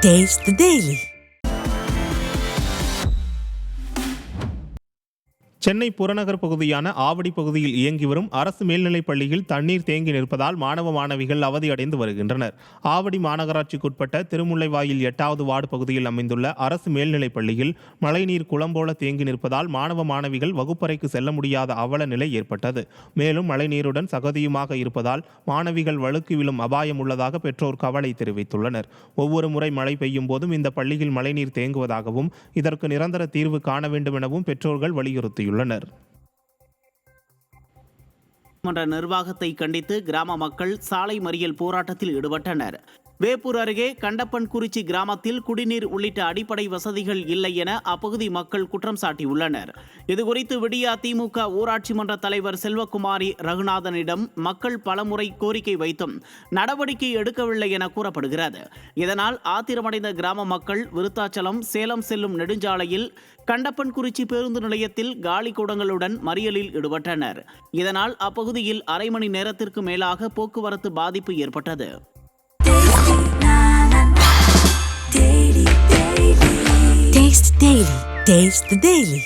Taste the Daily. Chennai புறநகர் பகுதியான ஆவடி பகுதியில் இயங்கி வரும் அரசு மேல்நிலைப் பள்ளியில் தண்ணீர் தேங்கி நிற்பதால் மாணவ மாணவிகள் அவதியடைந்து வருகின்றனர். ஆவடி மாநகராட்சிக்குட்பட்ட திருமுல்லைவாயில் 8வது வார்டு பகுதியில் அமைந்துள்ள அரசு மேல்நிலைப் பள்ளியில் மழைநீர் குளம் போல தேங்கி நிற்பதால் மாணவ மாணவிகள் வகுப்பறைக்கு செல்ல முடியாத அவல நிலை ஏற்பட்டது. மேலும் மழைநீருடன் சகதியுமாக இருப்பதால் மாணவிகள் வழுக்கி விழும் அபாயம் உள்ளதாக பெற்றோர் கவலை தெரிவித்துள்ளனர். ஒவ்வொரு முறை மழை பெய்யும் போதும் இந்த பள்ளியில் மழைநீர் தேங்குவதாகவும் இதற்கு நிரந்தர தீர்வு காண வேண்டும் எனவும் பெற்றோர்கள் வலியுறுத்தியுள்ளனர். நிர்வாகத்தை கண்டித்து கிராம மக்கள் சாலை மறியல் போராட்டத்தில் ஈடுபட்டனர். வேப்பூர் அருகே கண்டப்பன்குறிச்சி கிராமத்தில் குடிநீர் உள்ளிட்ட அடிப்படை வசதிகள் இல்லை என அப்பகுதி மக்கள் குற்றம் சாட்டியுள்ளனர். இதுகுறித்து விடியா திமுக ஊராட்சி மன்ற தலைவர் செல்வகுமாரி ரகுநாதனிடம் மக்கள் பலமுறை கோரிக்கை வைத்தும் நடவடிக்கை எடுக்கவில்லை என கூறப்படுகிறது. இதனால் ஆத்திரமடைந்த கிராம மக்கள் விருத்தாச்சலம் சேலம் செல்லும் நெடுஞ்சாலையில் கண்டப்பன்குறிச்சி பேருந்து நிலையத்தில் காலி குடங்களுடன் மறியலில் ஈடுபட்டனர். இதனால் அப்பகுதியில் அரை மணி நேரத்திற்கு மேலாக போக்குவரத்து பாதிப்பு ஏற்பட்டது. Taste the Daily.